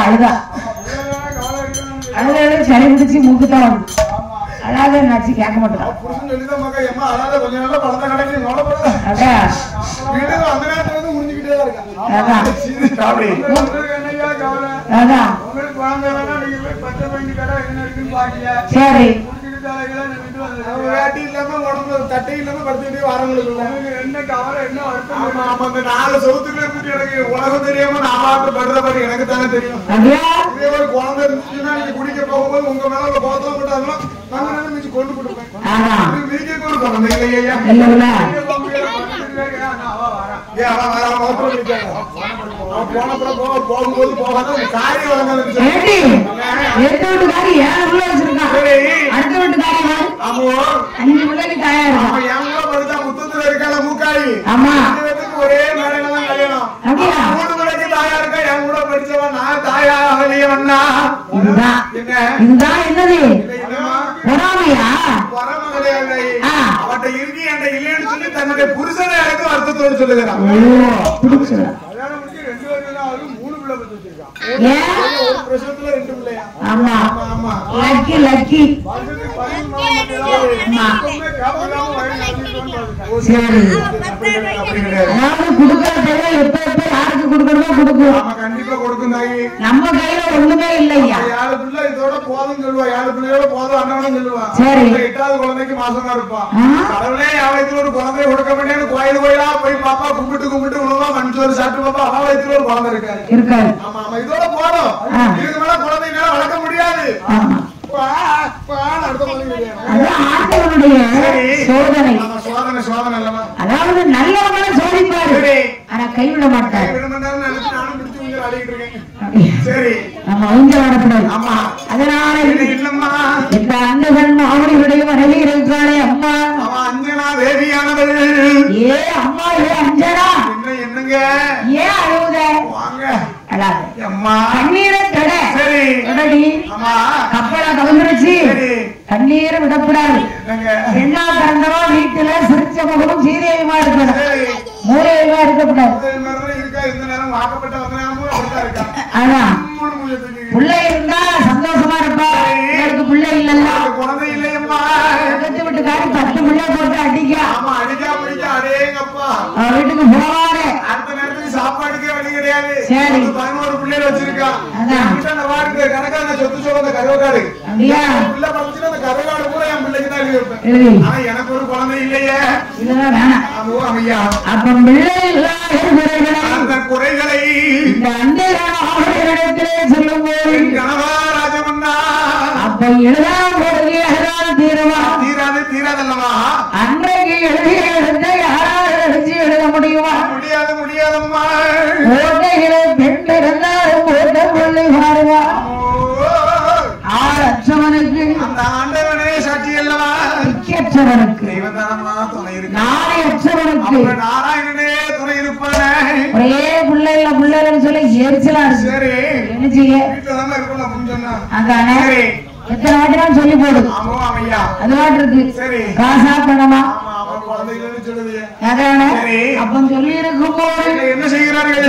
அழுதா அழுத சளி பிடிச்சி மூக்குதான் வந்து அழாத நச்சு கேட்க மாட்டேன். சரி தட்டை இல்லாம படுத்துக்கிட்டே வரங்களுக்கு உலகம் தெரியாம நான் படுற பாரு எனக்கு தானே தெரியும். இதே ஒரு குழந்தை இருந்துச்சுன்னா நீங்க குடிக்க போகும்போது உங்க மேல போத்தம் போட்டாலும் நாங்க மிச்சு கொண்டு கொடுப்பேன். வீட்டுக்கு ஒரு குழந்தை இல்லையா போகும்போது போகாத காரியம் வழங்க முத்தத்துல இருக்கால மூக்காளி ஒரே மேடையில தான் கல்யாணம். 3 மணிக்கு தாயா இருக்கா என் கூட படிச்சவன் நான் தாயா ஆகலையவன்னா என்னது அவட்ட இறுதி என்ற இல்லைன்னு சொல்லி தன்னுடைய புருஷனை எனக்கு வருத்தத்தோடு சொல்லுகிறான். நம்ம கையில ஒண்ணுமே இல்லையா. 7 பிள்ளை இதோட போதும் சொல்லுவா, 7 பிள்ளையோட போதும் அண்ணனும் சொல்லுவா. 8வது குழந்தைக்கு மாசமா இருப்பான். கடவுளே யாவயத்துல ஒரு குழந்தைய கொடுக்க மாட்டேன்னு கோயில் கோயிலா போய் பாப்பா கும்பிட்டு உணவா மஞ்சள் சாப்பிட்டு பாப்பா அவாவயத்துல ஒரு குழந்தை இருக்காரு. ஆமா ஆமா இதோட போதும், இதுக்கு மேல குழந்தைனால வளர்க்க முடியாது. அதாவது நல்லவங்களை சோதிப்பாரு ஆனா கைவிட மாட்டாரு. அதனால இந்த அண்ணன் மாவடியுடைய மனைவி இருக்கிறாளே அம்மா அஞ்சனா தேவியானவள். ஏ அம்மா ஏ அஞ்சனா என்னங்க ஏன் அழுவுத கண்ணீரை கடை கப்பலா கலந்துருச்சு. கண்ணீரை விடக்கூடாது. என்ன பிறந்தவோ வீட்டுல சிரிச்ச முகமும் சீரியமா இருக்கணும், மூலையமா இருக்கக்கூடாது. அதான் பிள்ளை இருந்தா சந்தோஷமா இருப்பா. எனக்கு பிள்ளை இல்லைன்னா குழந்தை இல்லையம்மா பக்கத்து வீட்டுக்காரி 10 பிள்ளை போட்டு அடிக்கா வீட்டுக்கு போவாரு. அடுத்த நேரத்துக்கு சாப்பாடுக்கே வழி கிடையாது. சரி 11 பிள்ளைகள் வச்சிருக்கா. கணக்கான சொத்து சொல்ல கருவக்காடு பிள்ளை பறிச்சுட்டு அந்த கருவக்காடு கூட என் பிள்ளைக்கு தான் எழுதி வைப்பேன். ஆனா எனக்கு ஒரு குழந்தை இல்லையே. இதெல்லாம் வேணாம். அப்ப பிள்ளை அந்த குறைகளை சொல்லும் போது கணவா ராஜமன்னா அப்ப எழுதாது தீராதல்லவா அன்றைக்கு எழுத யாராவது எழுதி எழுத முடியுமா? முடியாதம்மா. பெண் இருந்தாலும் பிள்ளை பாருவா 6 லட்சம் அற்றவனுக்கு தெய்வதானமா துணை இருக்கு. நாளையற்றவனுக்கு நாராயணனே துணை இருப்பானே. ஒரே பிள்ளைன்னு சொல்லி எரிச்சலா இருக்கு. சரி என்ன செய்ய வீட்டுலதான் இருக்கணும் அப்படின்னு சொன்னா அதானே எத்தனை வாட்டி சொல்லி போடுது. அது வாட்டு இருக்கு. சரி காசா பணமா குழந்தைகள் சொல்லுது. அதானே அப்ப சொல்லி இருக்கும் போது என்ன செய்கிறார்கள்?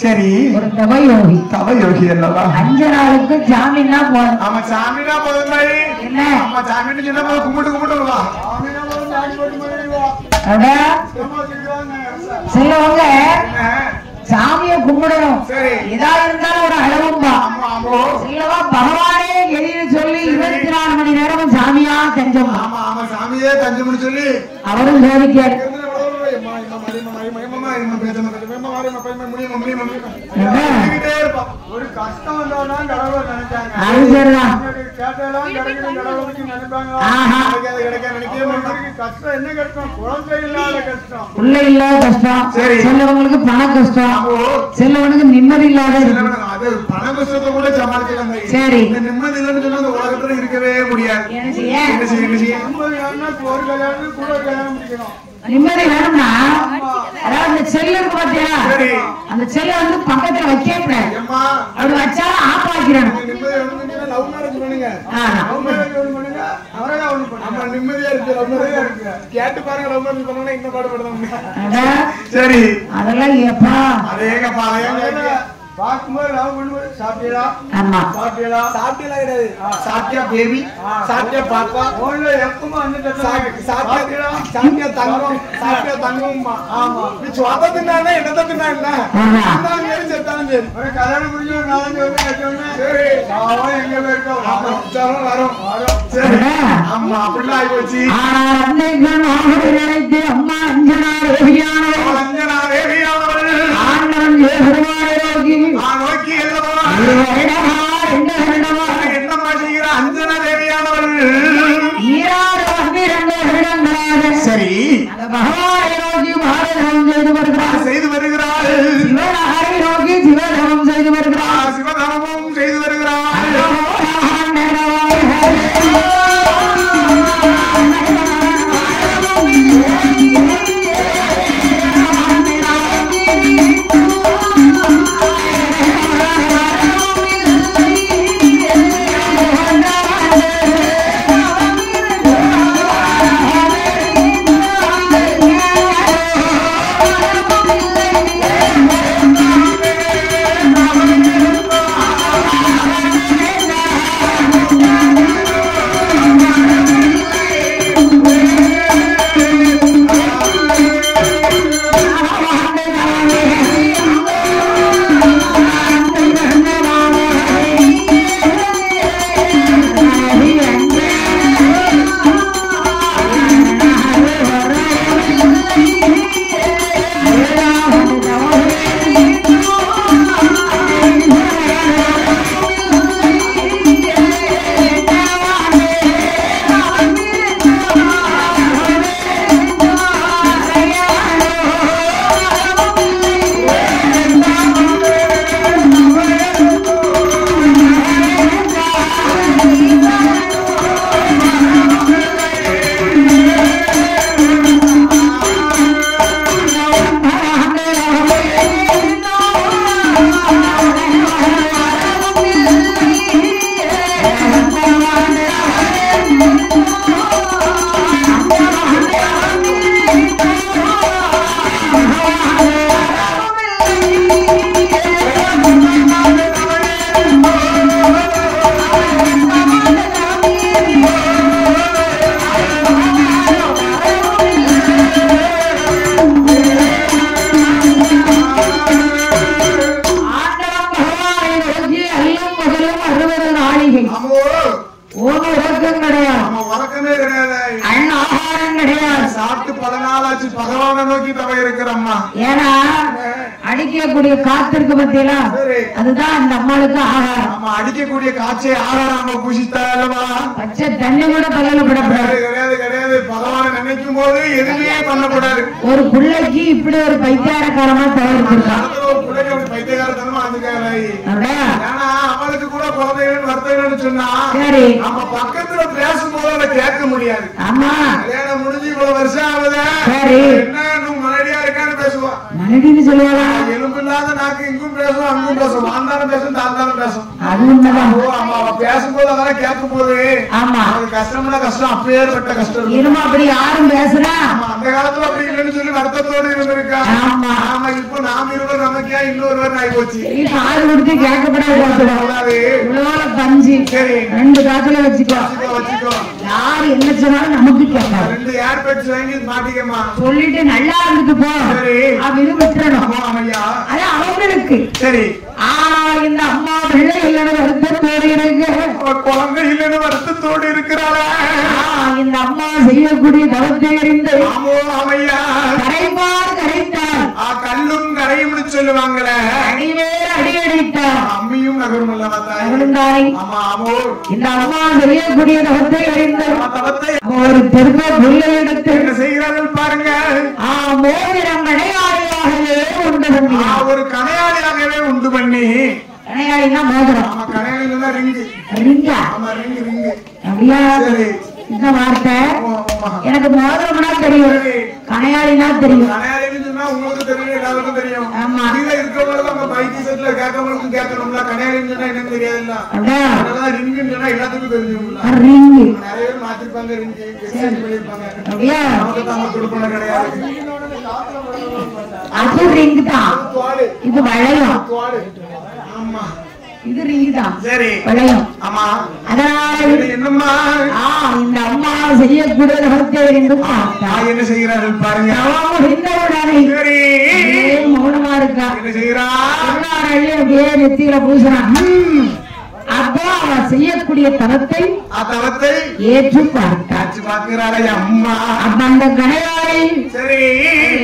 சரி ஒரு தவயோகி. தவயோகி அல்லவா? 5 நாளுக்கு ஜாமீனா போதும். ஆமா ஜாமீனா போதும். என்ன அம்மா ஜாமீன் சொன்னா கும்பிட்டு கும்பிட்டுவா. ஜாமீனா போதும் தாடி போட்டு போயிடுவா. அட சொல்லுவாங்க சாமியை கும்பிடணும். எதா இருந்தாலும் ஒரு அளவும்பா. இல்லவா பகவானே எதிர்த்து சொல்லி 24 மணி நேரம் சாமியா தஞ்சம். ஆமா ஆமா சாமியே தஞ்சம்னு சொல்லி அவரும் சோதிக்காரு. ஒரு கஷ்டம் வந்தவதான் கடவுள் நினைச்சாங்க. கஷ்டம் என்ன கஷ்டம்? குழந்தை இல்லாத கஷ்டம், பிள்ளை இல்லாத கஷ்டம், சிலவங்களுக்கு பண கஷ்டம், சிலவனுக்கு நிம்மதி இல்லாத. அது பண கஷ்டத்தை கூட சமாளிக்கிறாங்க. சரி நிம்மதி இல்லைன்னு சொன்னா அந்த உலகத்துல இருக்கவே முடியாது. என்ன செய்ய ஒரு கல்யாணம் கூட கல்யாணம் முடிக்கணும். நிம்மதி வேணும்னா அதாவது அந்த செல்லு இருக்கு பாத்தியா, அந்த செல்ல வந்து பக்கத்துல வைக்க கூடாது. அப்படி வச்சா ஆஃப் ஆக்கிடணும். கேட்டு பாருங்க. சரி அதெல்லாம் ஏப்பா அதேங்கப்பா பாக்கும்போது லவ் பண்ணும்போது சாப்பிட்டீங்களா? ஆமா சாப்பிட்டீங்களா? சாப்பிட்டீங்களா கிடையாது. சாப்பிட்டியா பேபி? சாப்பிட்டியா பாப்பா? ஓன்ல எப்பமா வந்து சாப்பிட்டீங்களா? சாப்பிட்டியா தங்கம்? சாப்பிட்டியா தங்கம்மா? ஆமா நீ சுவாத தின்னானே என்னத தின்னா என்ன? நான் ஏறி செத்தாலும் சரி. ஒரு கல்யாணம் முடிஞ்சு ஒரு 4 வருஷம் ஆச்சோன்னா சரி சாவா எங்க போயிருக்கோம். ஆமா சாவா வரோம். சரி அம்மா அப்படிலாம் ஆயி போச்சு. அன்னைக்கு நினைத்து அம்மா அஞ்சனா தேவியானவள் ஆண்டவன் பெருமாளை நோக்கி என்னமா செய்கிற அஞ்சனா தேவியானவள் 12 சரி பகவானை நோக்கி பாரதம் செய்து வருகிறாள். சிவனாரை நோக்கி சிவதமம் செய்து வருகிறாள். சிவதமமும் செய்து வருகிறாள். வச்சு பகவானை நோக்கி தவ இருக்கிறம்மா. ஏன்னா அடிக்கக்கூடிய காத்து இருக்கு பத்தியா, அதுதான் அந்த அம்மாளுக்கு ஆகாரம். நம்ம அடிக்கக்கூடிய காய்ச்சை ஆகாரம் பூசித்தாலமா பச்சை தண்ணி கூட பகல விடக்கூடாது. கிடையாது கிடையாது. பகவானை நினைக்கும் போது எதுவுமே பண்ணக்கூடாது. ஒரு பிள்ளைக்கு இப்படி ஒரு பைத்தியாரக்காரமா தவிர்த்திருக்கான். ஒரு பிள்ளைக்கு அப்படி பைத்தியகாரத்தனமா வந்துக்காராயி. ஏன்னா அவளுக்கு கூட குழந்தைகள் வருத்தங்கள்னு சொன்னா சரி நம்ம பக்கத்துல பேசும்போது அதை கேட்க முடியாது. ஆமா கல்யாணம் முடிஞ்சு இவ்வளவு வருஷம் ஆகுது. சரி என்ன இன்னும் மலடியா இருக்கான்னு பேசுவா. மலடின்னு சொல்லுவாளா? எலும்பு இல்லாத நாக்கு இங்கும் பேசும் அங்கும் பேசும், வாழ்ந்தாலும் பேசும் தாழ்ந்தாலும் பேசும். அது உண்மைதான். அவ பேசும்போது அதெல்லாம் கேட்கும் போது ஆமா அவங்களுக்கு கஷ்டம்னா கஷ்டம், அப்பேற்பட்ட கஷ்டம். இருமா அப்படி யாரும் பேசுறா? அந்த காலத்துல அப்படி இல்லைன்னு சொல்லி வருத்தத்தோடு இருந்திருக்கா. ஆமா ஆமா. இப்போ நாம் இருவர் நமக்கே இன்னொருவர் ஆகி போச்சு. காது கொடுத்து கேட்கப்படாது. இவ்வளவு பஞ்சு சரி 2 காத்துல வச்சுக்கோ வச்சுக்கோ. யாரு என்ன சொன்னாலும் நமக்கு கேட்காது. 2 ஏர்பேட்ஸ் வாங்கி மாட்டிக்கமா சொல்லிட்டு நல்லா இருந்துட்டு போ அப்படின்னு விட்டுறணும். அது அவங்களுக்கு சரி. இந்த அம்மா பிள்ளை இல்லைன்னு வருத்தத்தோடு இருக்கு. குழந்தை இல்லைன்னு வருத்தத்தோடு இருக்கிறாள. இந்த அம்மா செய்யக்கூடிய தவத்தை அறிந்து அம்மையா கரைப்பார் கரைத்தார் கல்லும் கரையும் சொல்லுவாங்களே. அடிவேறு அடியடித்தார் அம்மியும் நகரும் தாய். இந்த அம்மா செய்யக்கூடிய தவத்தை அறிந்து ஒரு பெருமை பிள்ளையிடத்து என்ன செய்கிறார்கள் பாருங்க. மோதிரம் கடையாளியாகவே உண்டு பண்ணி, ஒரு கடையாளியாகவே உண்டு பண்ணி. கடையாளினா மோதிரம். ஆமா கடையாளினா ரிங்கு. ரிங்கா? ஆமா ரிங்கு ரிங்கு. அப்படியா? இந்த வார்த்தை எனக்கு மோதிரம்னா தெரியும், கடையாளினா தெரியும். கடையாளின்னு சொன்னா உங்களுக்கு தெரியும், எல்லாருக்கும் தெரியும். ஆமா கீழே இருக்கிறவங்களுக்கு நம்ம பைக் செட்ல கேட்கறவங்களுக்கும் கேட்கணும்ல. கடையாளின்னு சொன்னா எனக்கு தெரியாதுல்ல. அதனால ரிங்குன்னு சொன்னா எல்லாத்துக்கும் தெரிஞ்சும்ல. ரிங்கு நிறைய பேர் மாத்திருப்பாங்க. ரிங்கு எக்ஸ்சேஞ்ச் பண்ணிருப்பாங்க. அப்படியா? நமக்கு தான் கொடுக்கணும் கிடையாது. அது ரிங்கு தான். இது வளையம். ஆமா இது ரிங்கு தான். சரி வளையம். ஆமா. அதனால என்னம்மா இந்த அம்மா செய்யக்கூடிய தவத்தை அறிந்து என்ன செய்கிறார்கள் பாருங்க. சரி மௌனமா இருக்கா. என்ன செய்கிறா? அப்படியே நெத்தியில பூசுறான். அப்போ அவன் செய்யக்கூடிய தவத்தை ஏற்று பார்க்கிறாளே அம்மா. அப்ப அந்த கடையாளி சரி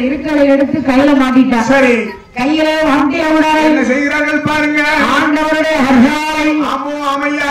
இருக்கிறத எடுத்து கையில மாட்டிட்டா. சரி கையில வாங்கிய உடனே என்ன செய்கிறார்கள் பாருங்க. ஆண்டவருடைய ஹர்ஷாலை அம்மோ அம்மையா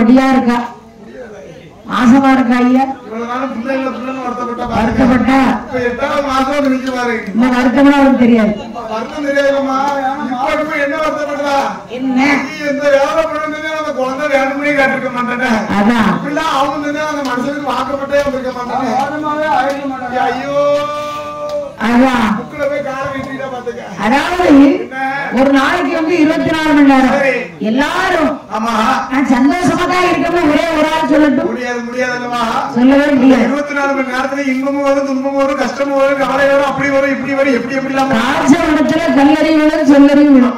ரெடியா இருக்கா மாசமா இருக்கா ஐயா இவ்வளவு நாள் பிள்ளைங்க வருத்தப்பட்டா 8வது மாசம் நிற்கிறாரு இந்த வருத்தம்னா அவருக்கு தெரியாது வருத்தம் தெரியாதுமா இப்ப என்ன வருத்தப்படுறா என்ன எந்த வேலை பண்ணு அந்த குழந்தை வேணுமே கேட்டிருக்க மாட்டேன் அதான் இப்படிலாம் அவங்க அந்த மனுஷனுக்கு வாக்கப்பட்டே வந்திருக்க மாட்டேன் ஐயோ அதான் புக்கில போய் கால வீட்டுக்கிட்ட பாத்துக்க அதாவது ஒரு நாளைக்கு 24 மணி நேரம் எல்லாரும் ஆமா நான் சந்தோஷமா தான் இருக்கணும் ஒரே ஒரு ஆள் சொல்லட்டும் முடியாதுல்லவா சொல்லவே முடியாது 24 மணி நேரத்துல இன்பமும் வரும் துன்பமும் வரும் கஷ்டமும் வரும் கவலை வரும் அப்படி வரும் இப்படி வரும் எப்படி எல்லாம் காட்சவனத்துல கல்லறிவு விழும் சொல்லறிவு விழும்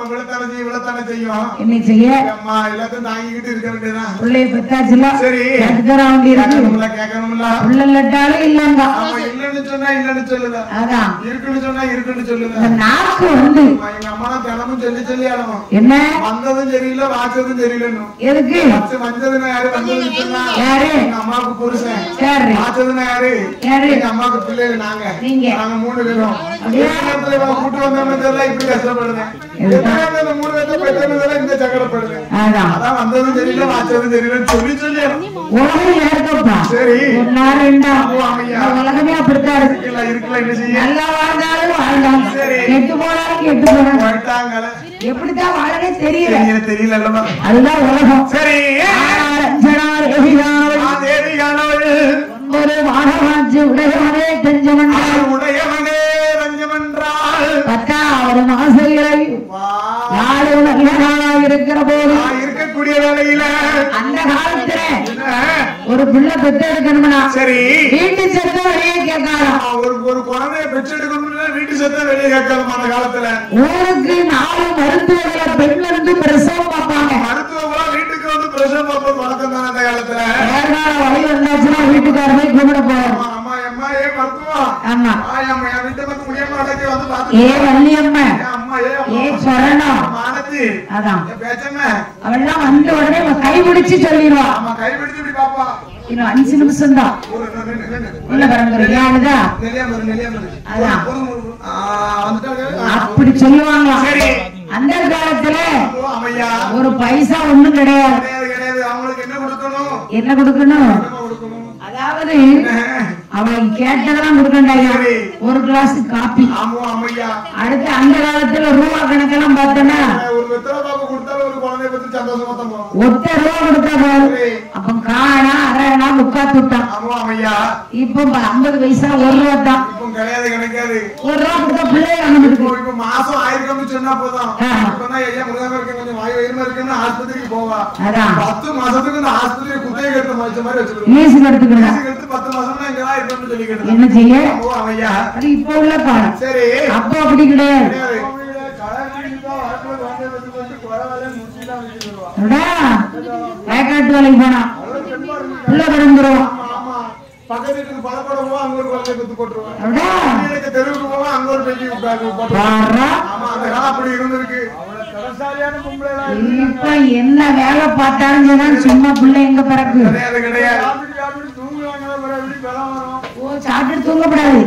விழத்தானே செய்யும் என்ன செய்ய அம்மா எல்லாத்தையும் தாங்கிக்கிட்டு இருக்க வேண்டியதான் பிள்ளைய பெத்தாச்சுல சரி கேட்கறா வேண்டி இருக்கு கேட்கணும்ல பிள்ளை லட்டாலும் இல்லங்க ஆமா இல்லன்னு சொன்னா இல்லன்னு சொல்லுதா அதான் இருக்குன்னு சொன்னா இருக்குன்னு சொல்லுதா நாக்கு வந்து எங்க அம்மா தினமும் சொல்லி ஆடணும் என்ன வந்ததும் சரியில்லை வாச்சதும் சரியில்லைன்னு எதுக்கு வந்ததுன்னா யாரு வந்ததுன்னு சொன்னா யாரு எங்க அம்மாவுக்கு புருஷன் யாரு வாச்சதுன்னா யாரு யாரு எங்க அம்மாவுக்கு பிள்ளைங்க நாங்க நீங்க 3 பேரும் கூட்டு வந்தோம்னு தெரியல இப்படி கஷ்டப்படுறேன் அந்த 3 பேர்த்த பெற்றதுல இந்த சங்கடப்படுறேன் அதான் வந்ததும் தெரியல வாச்சதும் தெரியலன்னு சொல்லி உலகம் இருக்கா சரி உலகமே அப்படித்தான் இருக்குல்ல என்ன செய்ய நல்லா வாழ்ந்தாலும் வாழ்ந்தாலும் கெட்டு போனாலும் கெட்டு போனாங்க எப்படித்தான் வாழவே தெரியல அதுதான் உலகம் சரி ஒரு மாணவாச்சு உடையவனே உடையவனே ரஞ்சமென்றால் 10வது மாசங்களை நாடு நல்ல நாளாக இருக்கிற போது இருக்கக்கூடிய வேலையில அந்த காலத்துல ஒரு பிள்ளை பெற்றெடுக்கணும்னா சரி வீட்டு சத்தம் வெளியே கேட்கலாம் ஒரு குழந்தைய பெற்றெடுக்கணும்னா வீட்டு சத்தம் வெளியே கேட்கலாம் அந்த காலத்துல ஊருக்கு 4 மருத்துவர்களை பெண்ல இருந்து பிரசவம் பார்ப்பாங்க மருத்துவங்களா வீட்டுக்கு வந்து பிரசவம் பார்ப்பது வழக்கம் தான் அந்த காலத்துல ஏற்கால வழி வந்தாச்சுன்னா வீட்டுக்காரமே கூப்பிட போறோம் அம்மா அம்மா ஏ மருத்துவம் ஆமா அம்மா என் வீட்டுல வந்து முடியாம அடக்கி வந்து பாத்து ஏ வள்ளியம்மா அம்மா ஏ சொரணம் மானத்தி அதான் பேச்சம்மா அவெல்லாம் வந்த உடனே கைபிடிச்சு சொல்லிடுவா அம்மா கைபிடிச்சு இப்படி பாப்பா இன்னும் 5 நிமிஷம் தான் உள்ள வரங்குறியா அதான் அப்படி சொல்லுவாங்க அந்த காலத்துல ஒரு பைசா ஒண்ணும் கிடையாது என்ன கொடுக்கணும் அதாவது அவன் கேட்டதெல்லாம் கொடுக்கண்டாயா ஒரு கிளாஸ் காப்பி அடுத்து அந்த காலத்துல ரூபா கணக்கெல்லாம் பார்த்தோன்னா ஒத்த ரூபா கொடுத்தா அப்ப காணா அரைனா முக்கா துட்டான் இப்ப 50 பைசா 1 ரூபா தான் கிடையாது கிடைக்காது 1 ரூபா கொடுத்தா பிள்ளைய இப்ப மாசம் 1000 சொன்னா போதும் கொஞ்சம் வாய் வயிறுமா இருக்குன்னு ஆஸ்பத்திரிக்கு போவா 10 மாசத்துக்கு இந்த ஆஸ்பத்திரி குத்தையை கட்டு மாதிரி வச்சிருக்கோம் 10 மாசம்னா இங்கதான் இருக்கணும்னு சொல்லிக்கிட்டு என்ன செய்ய ஐயா அது இப்ப உள்ள காலம் சரி அப்போ அப்படி கிடையாது வயக்காட்டு வேலைக்கு போனா உள்ள கிடந்துரும் பக்கத்து வீட்டுக்கு பழப்பட போவா அங்க ஒரு குழந்தை குத்து போட்டுருவாங்க தெருவுக்கு போவா அங்க ஒரு பெட்டி அப்படி இருந்திருக்கு இப்ப என்ன வேலை பார்த்தாலும் சும்மா பிள்ளை எங்க பிறகு கிடையாது சாப்பிட்டு தூங்கப்படாது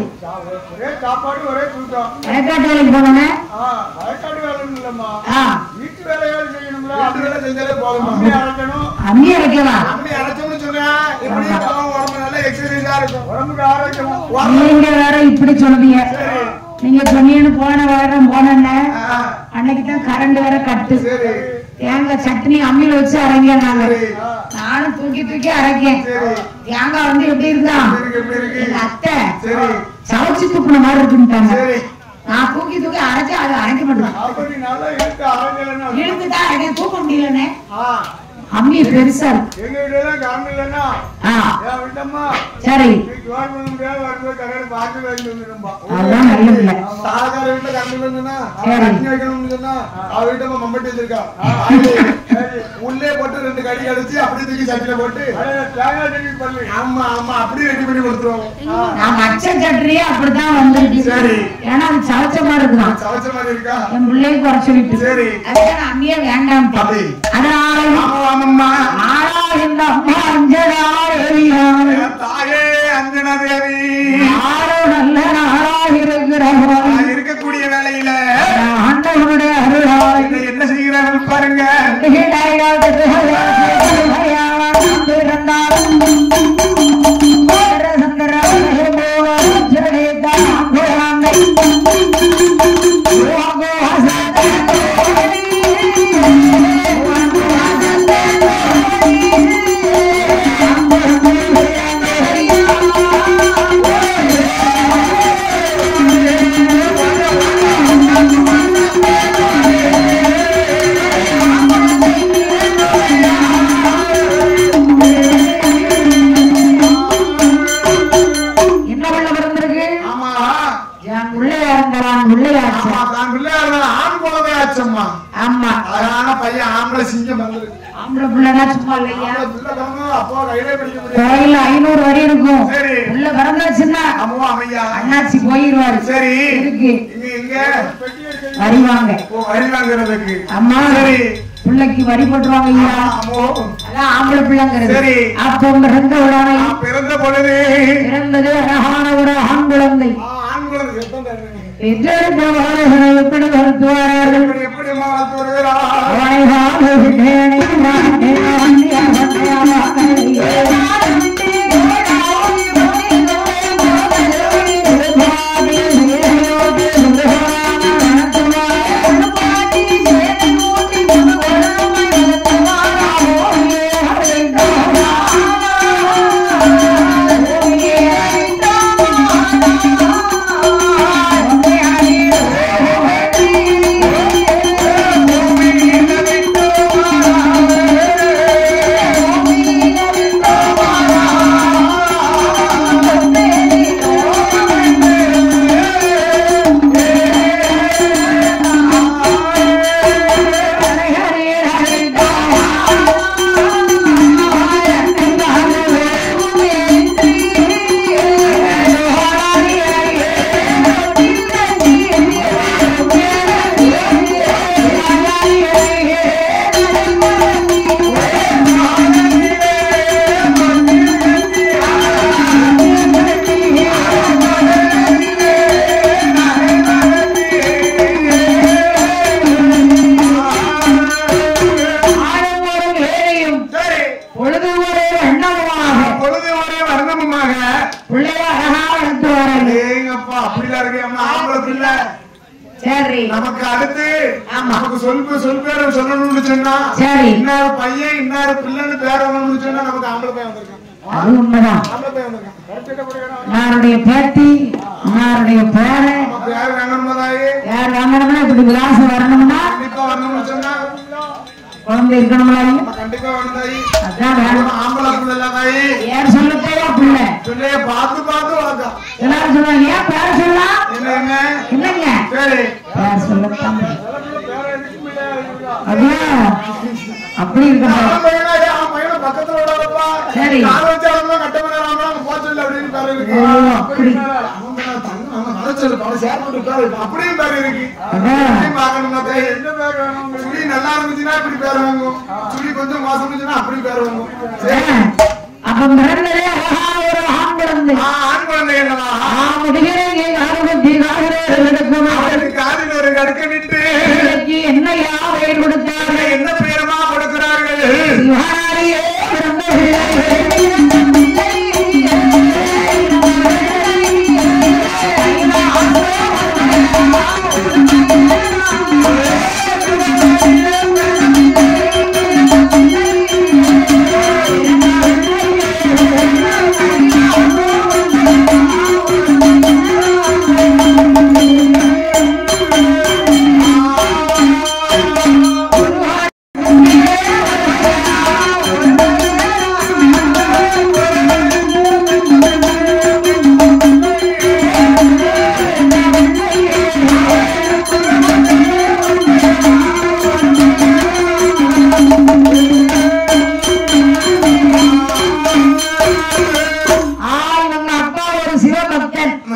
சாப்பாடு ஒரே தூக்கம் வயக்காட்டு வேலைக்கு போனோன்னே வீட்டு வேலைகள் செய்யணும்ல அப்படி வேலை செஞ்சாலே போதும் அம்மி அரைக்கவா அம்மி அரைச்சோம்னு சொன்னா எப்படி உடம்பு நல்ல எக்ஸசைஸா இருக்கும் உடம்புக்கு ஆரோக்கியம் நீங்க வேற இப்படி சொல்றீங்க நீங்க சொன்னீங்கன்னு போன வாரம் போனேன்னு அன்னைக்கு தான் கரண்ட் வேற கட்டு தேங்காய் சட்னி அம்மியில வச்சு அரைங்க நானும் தூக்கி தூக்கி அரைக்கேன் தேங்காய் வந்து எப்படி இருந்தா எங்க அத்தை சமைச்சு துப்புன மாதிரி இருக்குன்ட்டாங்க நான் தூக்கி தூக்கி அரைச்சு அதை அரைக்க மாட்டேன் இழுத்துதான் தூக்க முடியலன்னு அம்மி பெருசா இருக்கு சரி அதான் நல்ல உள்ளே போட்டு 2 கடி அடிச்சு அப்படி தூக்கி சட்டில போட்டு ஆமா ஆமா அப்படி ரெடி பண்ணி கொடுத்துருவோம் நான் மச்ச சட்டரியே அப்படித்தான் வந்திருக்கு சரி ஏன்னா அது சவச்ச மாதிரி இருக்குதான் சவச்ச மாதிரி இருக்கா என் பிள்ளையை குறை சொல்லிட்டு சரி அதான் அம்மியே வேண்டாம் அதனால இந்த அம்மா அஞ்சனா தாயே அஞ்சனா தேவி யாரும் நல்ல நாளாக இருக்கக்கூடிய வேலையில ஆண்டவனுடைய அருளால் என்ன செய்கிறார்கள் பாருங்க அண்ணாச்சி போயிருவாரு. சரி இருக்கு வருவாங்க அம்மா. சரி பிள்ளைக்கு வரி போட்டுருவாங்க ஐயா. அதான் ஆம்பளை பிள்ளைங்கிறது. சரி அப்ப பிறந்த உடனே பிறந்த பொழுது பிறந்தது அழகான ஒரு ஆண் குழந்தை. எப்படி வளர்த்துவார்கள்? எப்படி நமக்கு அடுத்து நமக்கு சொல்பேர் சொல்லணும்னு சொன்னா இன்னொரு பையன் இன்னொரு பிள்ளைன்னு பேர் வரணும்னு சொன்னா நமக்கு ஆம்பளை பையன் வந்திருக்கான். அது உண்மைதான். யாருடைய பேத்தி யாருடைய பேரை யார் வாங்கணும்னா இப்படி விலாசம் வரணும்னா கண்டிப்பா வரணும்னு சொன்னா குழந்தை இருக்கணும்ல கண்டிப்பா வரணும். அதான் வேணும். ஆம்பளை பிள்ளை ஏன் சொல்லத்தையா பிள்ளை பிள்ளைய பார்த்து பார்த்து வளர்க்கும். எல்லாரும் சொல்லுவாங்க ஏன் பேர் சொல்லலாம் என்னங்க என்னங்க சரி பேர் சொல்லத்தான் அதான் அப்படி இருக்க பக்கத்துல விடாதப்பா. சரி அப்படியும் பேர் இருக்கு. சுழி நல்லா இருந்துச்சுன்னா இப்படி பேர் வாங்கும், சுழி கொஞ்சம் மோசம் இருந்துச்சுன்னா அப்படி பேர் வாங்கும். அப்ப பிறந்ததே ஒரு ஆண் குழந்தை. ஆண் குழந்தை என்னவா காதில் ஒரு கடுக்க விட்டு என்னையா பெயர் கொடுத்தார்கள்? என்ன பெயரமா கொடுக்கிறார்கள்? சிவனாரியே பிறந்த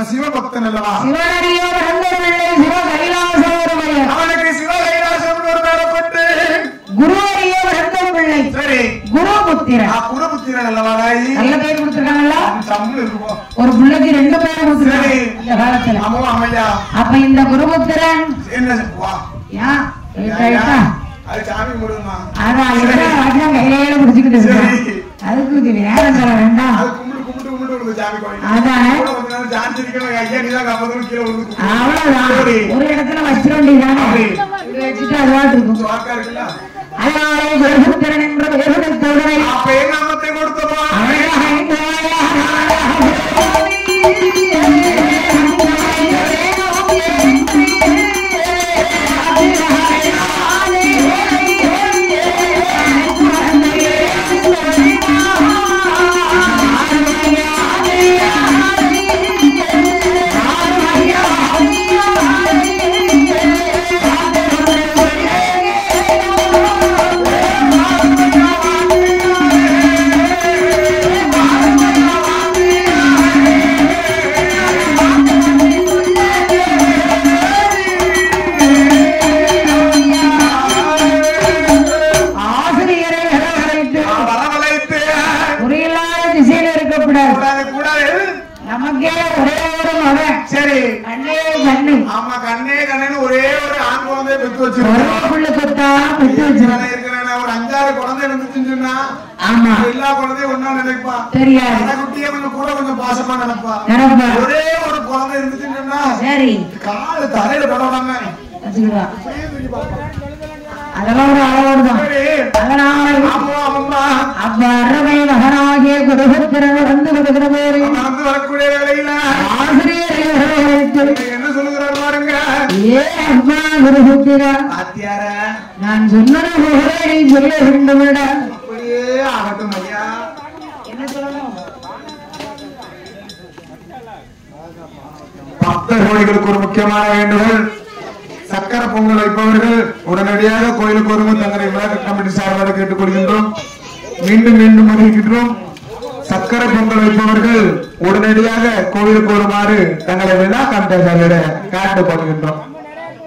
சிவபக்தன் அல்லவா? சிவனடியோ பிறந்த பிள்ளை சிவ கைலாசம் ஒரு பையன். அவனுக்கு சிவ கைலாசம் ஒரு பேரப்பட்டு குருவடியோ பிறந்த பிள்ளை. சரி குருபுத்திரன். குருபுத்திரன் அல்லவா? நல்ல பேர் கொடுத்திருக்காங்கல்ல. ஒரு பிள்ளைக்கு 2 பேர் கொடுத்திருக்காங்க இந்த காலத்துல. ஆமா ஆமையா. அப்ப இந்த குருபுத்திரன் என்ன வா யா ஏட்டா அது சாமி முருகமா. அதான் இதெல்லாம் வாட்னா கையில பிடிச்சிட்டு இருக்கு. அதுக்கு வேற தர வேண்டாம். அது கும்பிட்டு கும்பிட்டு கும்பிட்டு சாமி கோயில் அதானே ஜான்சி இருக்கணும் ஐயா நீதான் கப்பதும் கீழே விழுந்து அவ்வளவுதான் ஒரு இடத்துல வச்சிட வேண்டியதானே வச்சுட்டு அதுவாட்டு இருக்கும் வாக்கா இருக்குல்ல அதனாலே பிரபுத்திரன் என்ற வேறுடைய தோழரை அப்ப நாமத்தை கொடுத்தோமா எல்லா குழந்தையும் ஒன்னா நினைப்பா குட்டியே கொஞ்சம் கூட கொஞ்சம் பாசமா நினைப்பா ஒரே ஒரு குழந்தை இருந்துச்சுன்னா சரி காலு தலையில படவாங்க அதெல்லாம் ஒரு அளவோடுதான் அப்ப அறவை மகனாகிய குருபுத்திரன் வந்து வருகிற பேரு வந்து வரக்கூடிய வேலையில ஆசிரியர் என்ன சொல்லுகிறார் பாருங்க ஏ அம்மா குருபுத்திரா ஆத்தியார நான் சொன்னது போல நீ சொல்ல வேண்டும் அப்படியே ஆகட்டும் ஐயா என்ன சொல்லணும் பக்தர் கோயில்களுக்கு ஒரு முக்கியமான வேண்டுகோள் சக்கரை பொங்கல் வைப்பவர்கள் உடனடியாக கோயிலுக்கு வரும்போது தங்களை விளையாட்டு கமிட்டி சார்பாக கேட்டுக்கொள்கின்றோம் மீண்டும் மீண்டும் அறிவிக்கின்றோம் சக்கரை பொங்கல் வைப்பவர்கள் உடனடியாக கோயிலுக்கு வருமாறு தங்களை விழா கமிட்டி சார்பாக கேட்டுக்கொள்கின்றோம்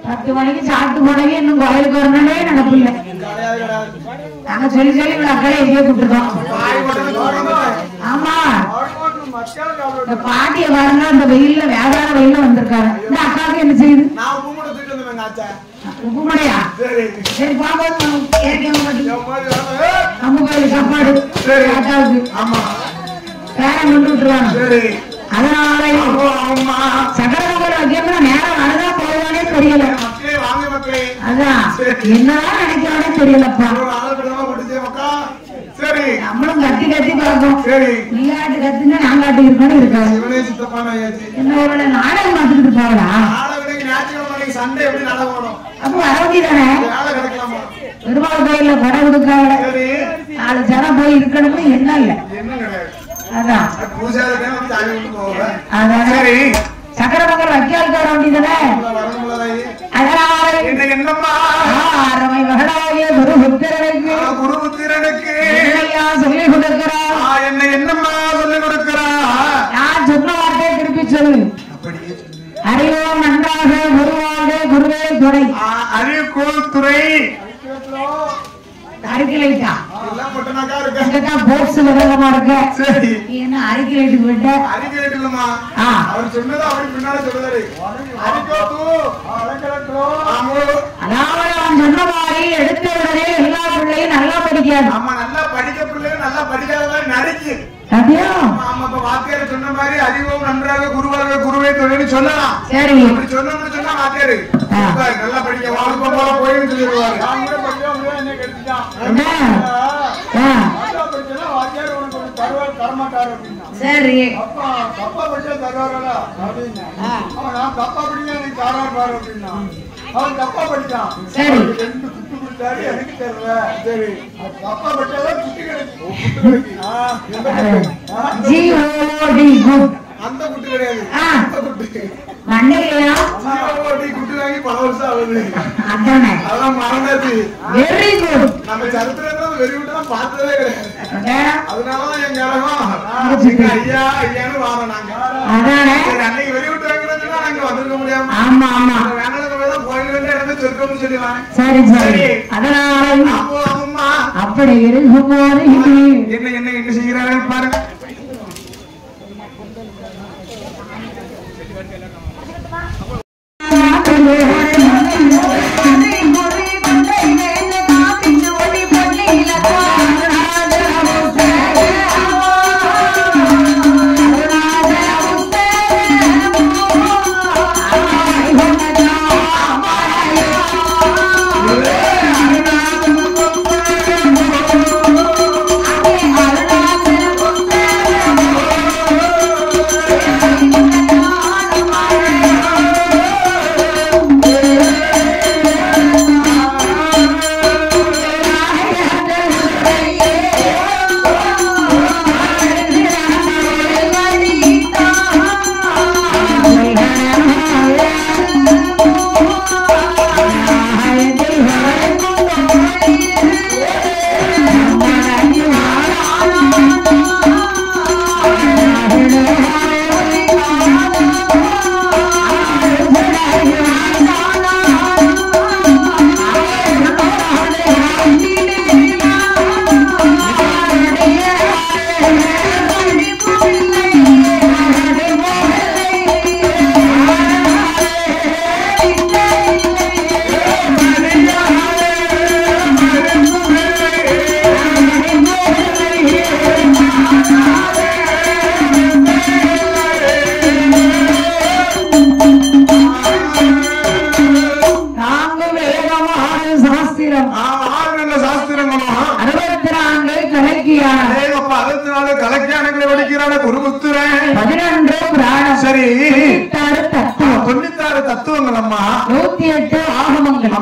10 மணிக்கு சாப்பிட்டு போனவே இன்னும் கோயிலுக்கு வரணும்னே நினைப்பில்லை நாங்க சொல்லி சொல்லி அக்களை எங்கேயோ கூப்பிட்டுருக்கோம் ஆமா இந்த பாட்டிய பாருங்க அந்த வெயில்ல வேதார வெயில்ல வந்திருக்காரு இந்த அக்காவுக்கு என்ன செய்யுது உப்புமடையா சரி பாப்போம் நம்ம கோயில் சாப்பாடு அக்காவுக்கு பேரன் கொண்டு விட்டுருவாங்க அதனால சக்கரவங்களை வைக்கணும்னா நேரம் வரதா போவானே தெரியல அதான் என்னதான் நினைக்கிறானே தெரியலப்பா நம்மளும் கத்தி கத்தி பார்ப்போம் நீயாட்டு கத்துங்க நாங்காட்டு இருக்கணும் இருக்காது என்ன ஒரு நாடகம் பார்த்துட்டு இருப்பாங்களா அப்ப வரவேண்டிதானே பெருமாள் கோயில்ல படம் கொடுக்காங்க 4 ஜனம் போய் இருக்கணும்னு என்ன இல்ல அதான் சக்கரமங்கல் வைக்கால் தர வேண்டியதானே அறவை மகளாகிய குருபுத்திரனுக்கு சொல்லிக் கொடுக்கிறார் என்னம்மா சொல்லிக் கொடுக்கிறா நான் சொன்ன வார்த்தையை திருப்பி சொல்லு அறிவோம் நன்றாக குருவாக குருவே துறை அறிவுக்கோள் துறை அரிக்கலைட்டா போர்ஸ் விதமா இருக்க என்ன அரிக்கலைட்டு போயிட்ட அரிக்கலைட்டுமா அவர் சொன்னது அவர் பின்னாடி சொல்லுறாரு அதாவது அவன் சொன்ன மாதிரி எடுத்த உடனே எல்லா பிள்ளையும் நல்லா படிக்காது ஆமா நல்லா படிக்க பிள்ளைங்க நல்லா படிக்காத மாதிரி நடிக்கு வாத்தியார் சொன்ன மாதிரி அறிவோம் நன்றாக குருவாக குருவை தொழில் சொல்லலாம் சரி அப்படி சொன்னோம்னு சொன்னா வாத்தியாரு நல்லா படிக்க வாழ்க்கை போல போயின்னு சொல்லிடுவாரு சரி தப்பா படிச்சா தருவாரா அப்படின்னு நான் தப்பா படிச்சா நீ தாரார் பாரு அப்படின்னா அவன் தப்பா படிச்சான் சரி 2 குத்து குடுத்தாரு எனக்கு தெரியல சரி தப்பா படிச்சாதான் குத்து கிடைக்கும் அந்த குட்டு கிடையாது அந்த குட்டு மண்டையா குட்டு வாங்கி பல வருஷம் ஆகுது அதானே அதெல்லாம் மறந்தாச்சு வெரி குட் நம்ம சரித்திரத்துல வெறி விட்டுலாம் பார்த்ததே கிடையாது அதனாலதான் எங்க இடம் ஐயா ஐயான்னு வாரம் நாங்க அன்னைக்கு வெறி விட்டு வாங்கிறதுனா நாங்க வந்திருக்க முடியாம ஆமா ஆமா வேணாலும் கோயில் இடமே சொர்க்கம்னு சொல்லுவாங்க சரி சரி அதனால அப்படி இருக்கும்போது என்ன என்ன என்ன செய்கிறாரு பாருங்க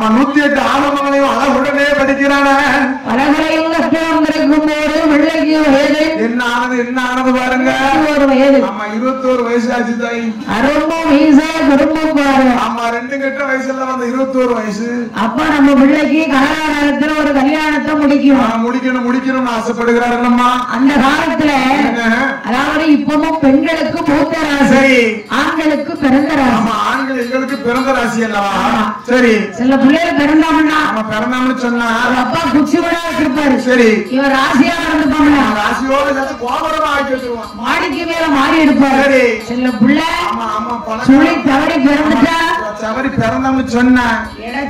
ஆமா 108 ஆலமங்களையும் அழகுடனே படிக்கிறான பலகலையும் கஷ்டம் போது பிள்ளைக்கு வயது என்ன ஆனது பாருங்க 21 வயது. ஆமா 21 வயசு ஆச்சு தாய். அரும்பும் வீசா குடும்பம் பாரு. ஆமா 2 கெட்ட வயசுல வந்த 21 வயசு. அப்ப நம்ம பிள்ளைக்கு காலகாலத்துல ஒரு கல்யாணத்தை முடிக்கணும்னு ஆசைப்படுகிறாருல்லம்மா. அந்த காலத்துல அதாவது இப்பவும் பெண்களுக்கு மூத்த ராசி, ஆண்களுக்கு பிறந்த ராசி. ஆமா ஆண்கள் எங்களுக்கு பிறந்த ராசி அல்லவா? சரி சில பிள்ளைகள் பிறந்தாமன்னா பிறந்தாமன்னு சொன்னா அப்பா குச்சி விட வச்சிருப்பாரு. சரி இவர் ராசியா பிறந்துப்பாங்க, ராசியோட சேர்த்து கோபுரமா ஆக்கி வச்சிருவான், மாடிக்கு மேல மாறி எடுப்பாரு. சில பிள்ளை சுழி தவறி பிறந்துட்டா தவறி பிறந்தான்னு சொன்னா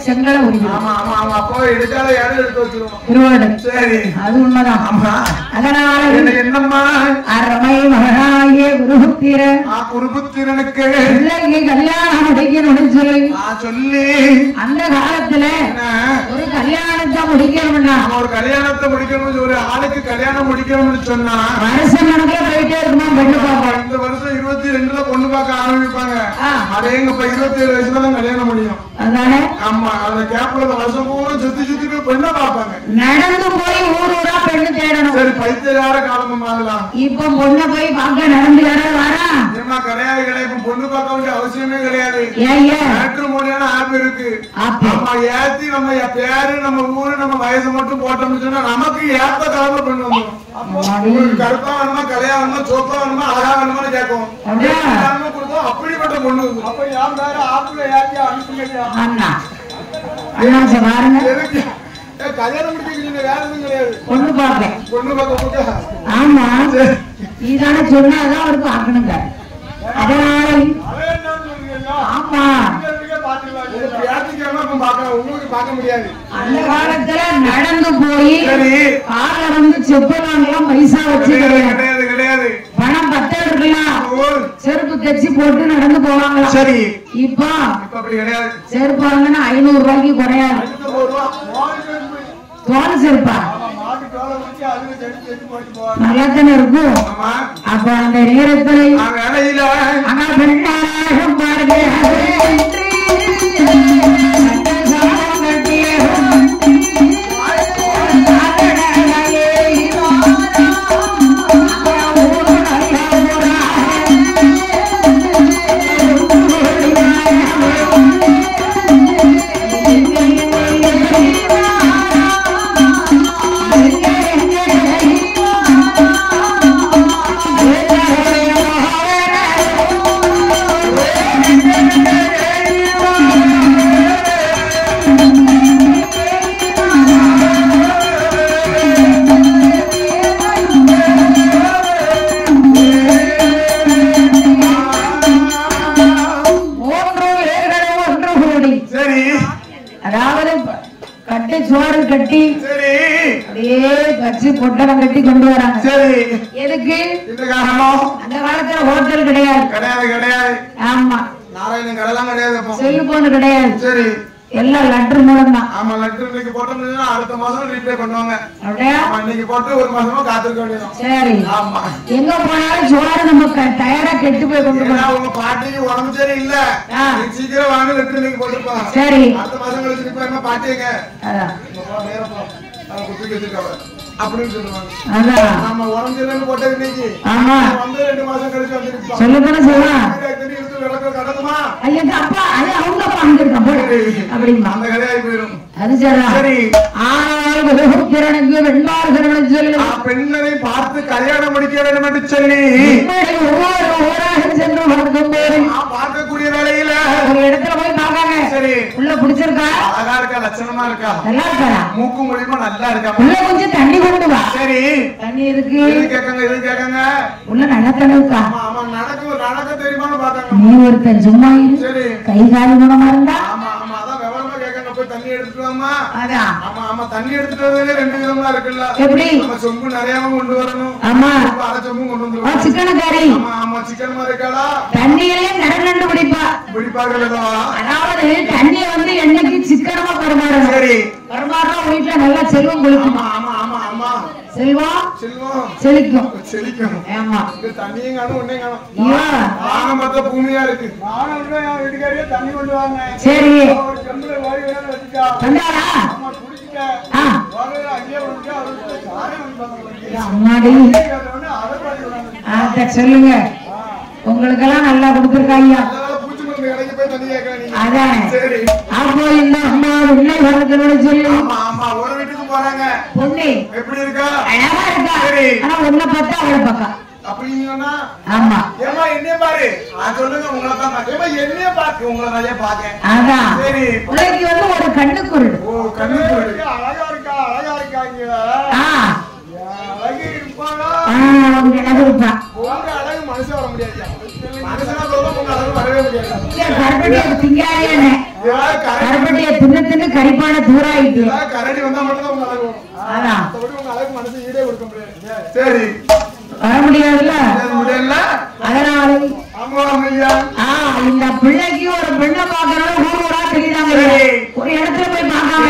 செங்கலை ஆமா ஆமா ஆமா அப்போ எடுக்காத இடம் எடுத்து வச்சிருவோம். திருவாடு சரி அது உண்மைதான். ஆமா அதனால என்னம்மா அறமை மகனாகிய குருபுத்திரனுக்கு பிள்ளைக்கு கல்யாணம் முடிக்கணும்னு சொல்லி அந்த காலத்துல ஒரு கல்யாணத்தை முடிக்கணும்னா ஒரு கல்யாணத்தை முடிக்கணும்னு ஒரு ஆளுக்கு கல்யாணம் முடிக்கணும்னு சொன்னா வருஷம் கணக்குல போயிட்டே இருக்குமா பெண்ணு பார்ப்போம். இந்த வருஷம் 22ல பொண்ணு பார்க்க ஆரம்பிப்பாங்க. அதேங்கப்ப 27 வயசுல தான் கல்யாணம் முடியும். அதானே ஆமா அந்த கேப்ல வருஷம் பூரா சுத்தி போய் பெண்ணை பார்ப்பாங்க. நடந்து போய் ஊரா பெண்ணு தேடணும். சரி பைத்தியகார காலம் ஆகலாம். இப்ப பொண்ணை போய் பார்க்க நடந்து வரா ஏமா கிடையாது இப்ப பொண்ணு பார்க்க வேண்டிய அவசியமே கிடையாது. மேட்ரிமோனியான ஆப் இருக்கு. ஆமா ஏத்தி நம்ம பேரு நம்ம ஊரு நம்ம வயசு மட்டும் போட்டோம்னு சொன்னா நமக்கு ஏத்த காலமா பெண்ணு வந்துடும். உங்களுக்கு கருப்பா வேணுமா கலையா வேணுமா சோப்பா வேணுமா அழகா வேணுமான்னு கேட்கும். கொடுத்தோம் அப்படிப்பட்ட பொண்ணு வந்து அப்ப யார் வேற ஆப்புல ஏத்தி அனுப்புங்க பாருங்க. கல்யாணம் முடிக்க வேற எதுவும் கிடையாது. பொண்ணு பார்ப்பேன் பொண்ணு பார்க்க ஆமா நீதானே சொன்னாதான் அவரு பார்க்கணுங்க. அதனால ஆமா உங்களுக்கு பார்க்க முடியாது. அந்த காலத்துல நடந்து போய் கால வந்து செப்பலாம் பைசா வச்சு கிடையாது. பணம் 10 இருக்கலாம், செருப்பு தைச்சு போட்டு நடந்து போவாங்களா. சரி இப்ப அப்படி கிடையாது. செருப்பு வாங்கினா 500 ரூபாய்க்கு குறையாது. தோல் செருப்பா நல்லா தானே இருக்கும். அப்ப அந்த நேரத்தில் கட்டி அப்படியே வச்சு பொட்டலம் கட்டி கொண்டு வராங்க. எதுக்கு? அந்த காலத்துல ஹோட்டல் கிடையாது. ஆமா நாராயணன் கடலாம் கிடையாது. செல்போன் கிடையாது. சரி எல்லாம் லெட்டர் மூலம் தான். ஆமா லெட்டர் இன்னைக்கு போட்டோம்னா அடுத்த மாசம் ரீப்ளே பண்ணுவாங்க. அப்படியே இன்னைக்கு போட்டு ஒரு மாசமா காத்திருக்க வேண்டியது. சரி ஆமா எங்க போனாலும் சோறு நம்ம தயாரா கெட்டு போய் கொண்டு போறோம். உங்க பாட்டிக்கு உடம்பு சரி இல்ல, சீக்கிரம் வாங்க லெட்டர் இன்னைக்கு போட்டுருப்பாங்க. சரி அடுத்த மாசம் கழிச்சு இப்ப என்ன பாட்டிங்க அப்படின்னு சொல்லுவாங்க. நம்ம உடம்பு சரியில்லைன்னு போட்டது இன்னைக்கு வந்து 2 மாசம் கழிச்சு வந்துருப்போம். சொல்லதானே சொல்லலாம். நடக்குமா ஐயா அப்பா அவங்க அப்பா அப்படிமா அந்த கதையாகி போயிடும். அது சரி. ஆனால் பெண்ணை பார்த்து கல்யாணம் முடிக்க வேண்டும் என்று சொல்லி சென்று பார்க்கக்கூடிய வேலையில ஒரு இடத்துல போய் பார்க்காங்க. சரி உள்ள பிடிச்சிருக்கா, அழகா இருக்கா, லட்சணமா இருக்கா, நல்லா இருக்கா, மூக்கு மூலியமா நல்லா இருக்கா, உள்ள கொஞ்சம் தண்ணி கொண்டு வா. சரி தண்ணி இருக்கு இது கேட்காங்க. உள்ள நடக்கணும் இருக்கா. ஆமா நடக்க தெரியுமான்னு பாக்காங்க. நீ ஒருத்தன் சும்மா சரி கை காலு குணமா இருந்தா தண்ணி எடுத்துட்டு தண்ணி எடுத்துட்டு வரதுல 2 விதமா இருக்குல்ல. எப்படி? நம்ம சொம்பு நிறைய கொண்டு வரணும். ஆமா அரை சொம்பு கொண்டு வந்துருவோம். சிக்கன் கறி ஆமா சிக்கன் மாதிரி இருக்காளா தண்ணியிலே கடந்து பிடிப்பாங்களா. அதாவது தண்ணி வந்து என்னைக்கு சிக்கனமா பரிமாறணும். சரி பரிமாறா வீட்டுல நல்லா செல்வம் கொடுக்கும். ஆமா ஆமா ஆமா செல்வம் செல்வம் செழிக்கும் செழிக்கும். ஆமா இந்த தண்ணியும் காணும் ஒன்னே காணும். ஐயோ வானம் மொத்த பூமியா இருக்கு. வானம் விட என் வீட்டுக்காரியே தண்ணி கொண்டு வாங்க. சரி ஒரு செம்புல வாய் வேணும் வச்சுட்டா. வந்தாரா ஆமா குடிச்சிட்டேன். வாழையில அங்கேயே விட்டு அவருக்கு சாரே வந்து அம்மாடி அத சொல்லுங்க. உங்களுக்கெல்லாம் நல்லா கொடுத்துருக்காங்க. பூச்சி மருந்து கடைக்கு போய் தண்ணி கேட்கறேன் நீங்க. அதான் சரி. அப்போ இந்த அம்மா உன்னை வரதுன்னு சொல்லு. ஆமா ஆமா ஒரு வீட்டுக்கு போறாங்க. பொண்ணு எப்படி இருக்கா? அழகா இருக்கா. சரி. ஆனா உன்னை பார்த்தா அவளை பார்க்க. அப்படின்னா ஆமா ஏமா என்னைய பாரு. சொல்லுங்க உங்களை தான் பாக்க. ஏமா என்னைய பாக்க உங்களை தான் பாக்க. அதான் சரி. உனக்கு வந்து ஒரு கண்ணு குருடு. ஓ கண்ணு குருடு. அழகா இருக்கா அழகா இருக்காங்க. அழகு இருப்பாளா? அவங்க அழகு இருப்பா. உங்க அழகு மனுஷன் வர முடியாது. மனுஷனா சொல்ல உங்க அழகு வரவே முடியாது. கருப்பட்டியை திங்காதே. கருப்பட்டியை தின்னு தின்னு கரிப்பான தூராயிட்டு. கரடி வந்தா மட்டும் உங்க அழகு வரும். அதான் உங்க அழகு மனுஷன் ஈடே கொடுக்க முடியாது. சரி வர முடியாதுல்ல. முடியல. அதனால ஆமா ஐயா. இந்த பிள்ளைக்கு ஒரு பெண்ணை பார்க்கணும் ஊர் ஊரா தெரியுதாங்க. ஒரு இடத்துல போய் பார்க்காம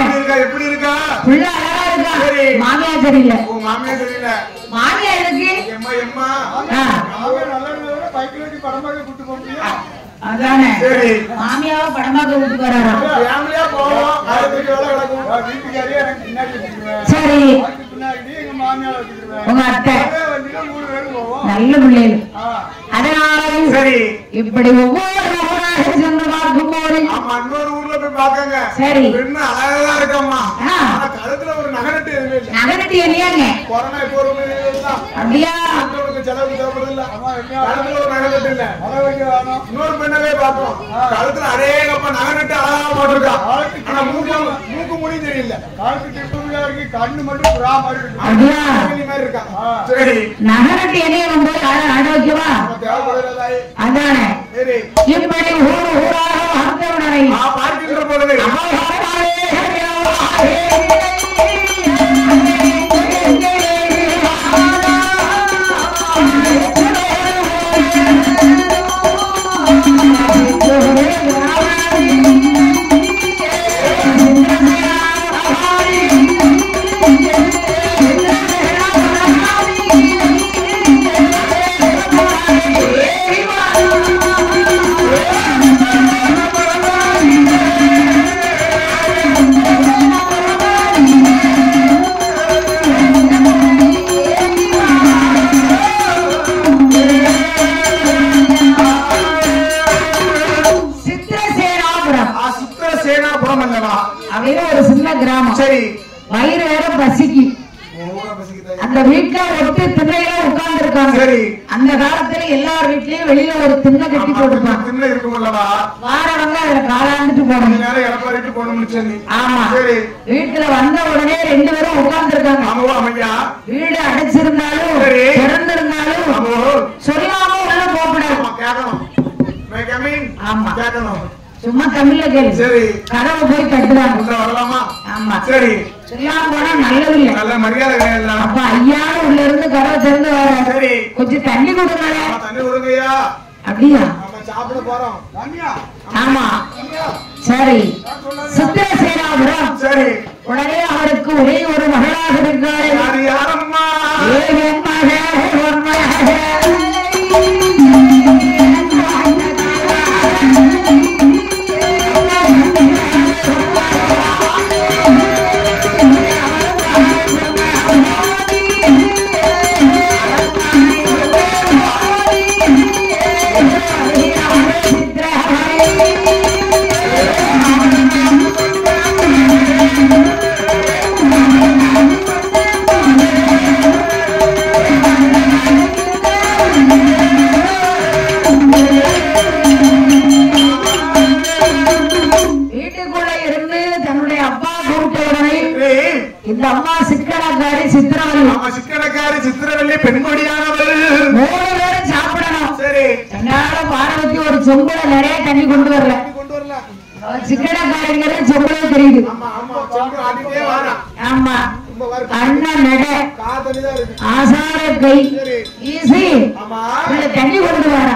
எப்படி இருக்கா? பிள்ளை அழகா இருக்கா. மாமியா தெரியல. ஓ மாமியா தெரியல. மாமியா இருக்கு. எம்மா எம்மா நல்ல பைக்ல ஓட்டி படமாக கூட்டி போறியா? அதானே. சரி. மாமியாவை படமாக கூட்டி போறாரா? ஃபேமிலியா போவோம். அதுக்கு வேலை நடக்கும். வீட்டுக்காரியே எனக்கு பின்னாடி வச்சிருவேன். சரி. அதுக்கு பின்னாடி எங்க மாமியாவை வச்சிருவேன். உங்க அத்தை வண்டில 3 பேரும் போவோம். நல்ல பிள்ளைகள். அதனால சரி இப்படி ஒவ்வொரு ஊராக சென்று பார்க்கும் போது ஆமா இன்னொரு ஊர்ல போய் பாக்கங்க. சரி பெண்ணு அழகா இருக்கம்மா. ஆனா கழுத்துல ஒரு நகரட்டு எதுவுமே இல்ல. நகரட்டு இல்லையாங்க. கொரோனா இப்போ ஒரு தான். அப்படியா? உங்களுக்கு செலவு தேவைப்படுது இல்ல. ஆமா கழுத்துல ஒரு நகரட்டு இல்ல. அழகு வேணும். இன்னொரு பெண்ணவே பார்த்தோம். கழுத்துல அரேகப்ப நகரட்டு அழகா போட்டிருக்கா. ஆனா மூக்கு முடி தெரியல. காலுக்கு டிப்புலா இருக்கு. கண்ணு மட்டும் புறா மாதிரி இருக்கு. அப்படியா? மாதிரி இருக்கா. சரி நகரட்டு என்னைய வந்து ஆரோக்கியமா தேவைப்படுறதாய். அதானே. சரி இப்படி ஊர் ஊராக வந்தவுடனே பார்க்கின்ற பொழுது ஒரு சின்ன கிராமம். சரி வயிறு வேற பசிக்கு. அந்த வீட்டுல ஒட்டு திண்ணையில உட்கார்ந்து இருக்காங்க. சரி அந்த காலத்துல எல்லார் வீட்லயும் வெளியில ஒரு திண்ணை கட்டி போட்டுப்பாங்க. திண்ணை இருக்கும் அல்லவா? வாரவங்க அதுல காலாண்டுட்டு போகணும். இறப்பாரிட்டு போகணும். ஆமா சரி வீட்டுல வந்த உடனே 2 பேரும் உட்கார்ந்து இருக்காங்க. வீடு அடைச்சிருந்தாலும் திறந்திருந்தாலும் சொல்லாம உள்ள போகக்கூடாது. ஆமா சும்மா தமிழ்ல கேளு. சரி கதவை போய் தட்டுறாங்க. உள்ள வரலாமா? ஆமா சரி சொல்லாம போனா நல்லது இல்ல. நல்ல மரியாதை இல்ல. அப்ப ஐயா உள்ள இருந்து கதவை திறந்து வர. சரி கொஞ்சம் தண்ணி கொடுங்க. தண்ணி கொடுங்கய்யா. அப்படியா? நம்ம சாப்பிட போறோம். தண்ணியா? ஆமா சரி சித்திரசேனாபுரம். சரி உடனே அவருக்கு ஒரே ஒரு மகளாக இருக்காரு. யாரம்மா? இந்த அம்மா சிக்கனக்காரி சித்திரவல்லி பெண்மொழியானவள். 3 பேரும் சாப்பிடணும். சரி பார்வதி ஒரு சொம்புல நிறைய தண்ணி கொண்டு வரல. சிக்கனக்காரிங்கிறது சொம்புல தெரியுது. ஆமா அண்ணன் நட ஆசார கை ஈசி தண்ணி கொண்டு வர.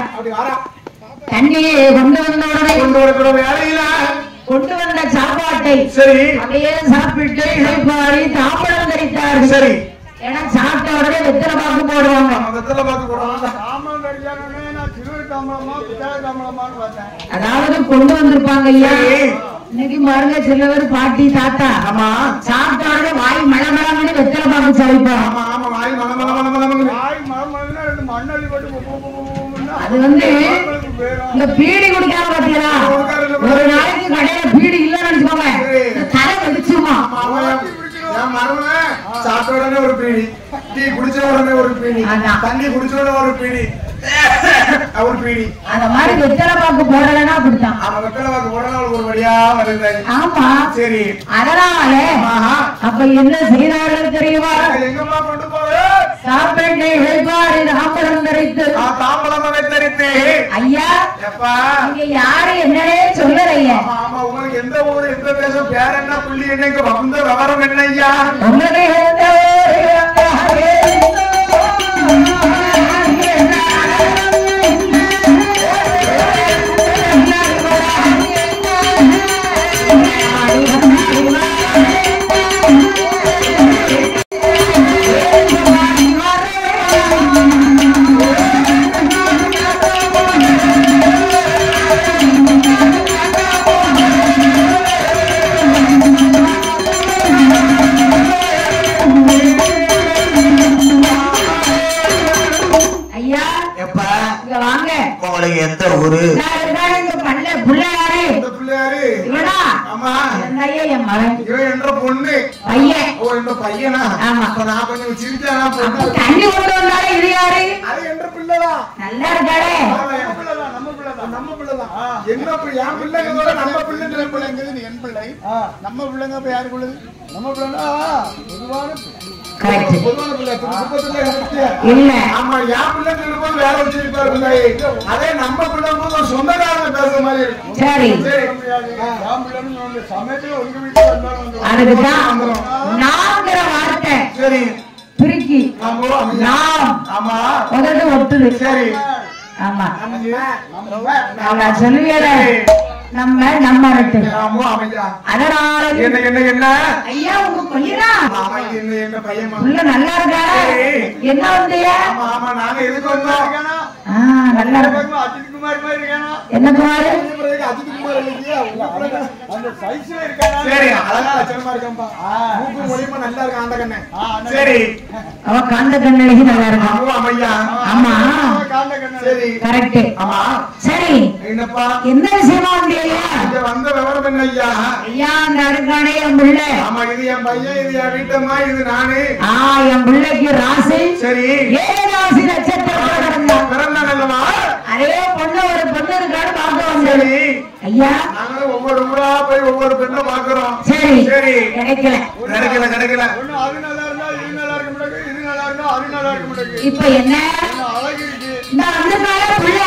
தண்ணியை கொண்டு வந்த உடனே வேலையில கொண்டு வந்த சாப்பாட்டை சரி அப்படியே சாப்பிட்டு இழைப்பாரி தாம்பரம் தரித்தார்கள். சரி ஏன்னா சாப்பிட்ட உடனே வெத்தலை பாக்கு போடுவாங்க. வெத்தலை பாக்கு போடுவாங்க. அதாவது கொண்டு வந்திருப்பாங்க ஐயா. இன்னைக்கு பாருங்க சிலவர் பாட்டி தாத்தா ஆமா சாப்பிட்ட உடனே வாய் மலமலன்னு வெத்தலை பாக்கு சாப்பிப்பாங்க. ஆமா ஆமா வாய் மலமலமலமலமல அது வந்து இந்த பீடி குடிக்காம பாத்தீங்களா, ஒரு நாளைக்கு கடையில பீடி இல்லன்னு நினைச்சுக்கோங்க தலை வெடிச்சுமா. என் மருமகன் சாப்பிட்ட உடனே ஒரு பீடி, டீ குடிச்ச உடனே ஒரு பீடி, தண்ணி குடிச்ச உடனே ஒரு பீடி, ஒரு பீடி. அந்த மாதிரி வெத்தலை பாக்கு போடலன்னா அப்படித்தான். அவன் வெத்தலை பாக்கு போடலாம் ஒரு வழியா வருது. ஆமா சரி. அதனால அப்ப என்ன செய்தார்கள் தெரியுமா? எங்கம்மா கொண்டு போற சாப்பேட்டை இழைப்பாரி தாம்பரம் தரித்து தாம்பலம் தரித்து. ஐயா எப்பா இங்க யாரு என்னன்னே சொல்லலையா? ஆமா உங்களுக்கு எந்த ஊரு எந்த தேசம் பேர் என்ன புள்ளி என்ன இங்க வந்த விவரம் என்ன ஐயா? உங்களுக்கு எந்த ஊரு பிள்ளையாரு இவனா? ஆமா என் மகன் இவன் என்ற பொண்ணு பையன். ஓ என்ற பையனா? ஆமா. நான் கொஞ்சம் சிரிச்சானா தண்ணி கொண்டு வந்தாலே இது யாரு? அது என்ற பிள்ளைதான். நல்லா இருக்காளே. நம்ம பிள்ளைதான். என்ன என் பிள்ளைங்க நம்ம பிள்ளைங்க பிள்ளைங்க என் பிள்ளை நம்ம பிள்ளைங்க இப்ப யாருக்குள்ளது? நம்ம பிள்ளைங்க பொதுவான பிள்ளை இல்ல. ஆமா என் பிள்ளைங்க இருக்கும்போது வேற வச்சிருப்பாரு பிள்ளை. அதே நம்ம பிள்ளை போது ஒரு சொந்தக்காரங்க பேசுற மாதிரி இருக்கும். சரி அதுக்குதான் நாங்கிற வார்த்தை சரி பிரிக்கி நாம் ஆமா உதட்டு ஒட்டுது. சரி ஆமா நான் சொல்லுவேல நம்ம நம்ம அதனால என்ன என்ன என்ன ஐயா உங்க பையனா? என்ன பையன் உள்ள நல்லா இருக்கா? என்ன வந்தியா? ஆமா நாங்க எதுக்கு வந்தோம்? நல்லா இருக்கு. அஜித் குமார் மாதிரி இருக்கானா? என்ன குமார்? அஜித் குமார் இல்லையா? அந்த சைஸ்ல இருக்கானா? சரி அழகா லட்சணமா இருக்கான்பா. மூக்கு மொழிமா நல்லா இருக்கா அந்த கண்ணே. சரி அவ காந்த கண்ணழகி நல்லா இருக்கா? ஆமாய்யா. ஆமா காந்த கண்ணே. சரி கரெக்ட். ஆமா சரி என்னப்பா என்ன விஷயமா வந்தியா? இங்க வந்த விவரம் என்ன ஐயா? ஐயா அந்த அடுக்கானே என் பிள்ளை. ஆமா இது என் பையன், இது என் வீட்டம்மா, இது நானு. என் பிள்ளைக்கு ராசி சரி ஏழு ராசி நட்சத்திரம் பிறந்தானல்லவா? அதே பொண்ணு ஒரு பொண்ணு இருக்கான்னு பார்க்க வந்தேன். ஐயா நாங்க ஒவ்வொரு ஊரா போய் ஒவ்வொரு பெண்ணை பாக்குறோம். சரி சரி கிடைக்கல கிடைக்கல. ஒண்ணு அது நல்லா இருந்தா இது நல்லா இருக்க முடியாது, இது நல்லா இருந்தா அது நல்லா இருக்க முடியாது. இப்ப என்ன அழகு இருக்கு. இந்த அந்த கால பிள்ளை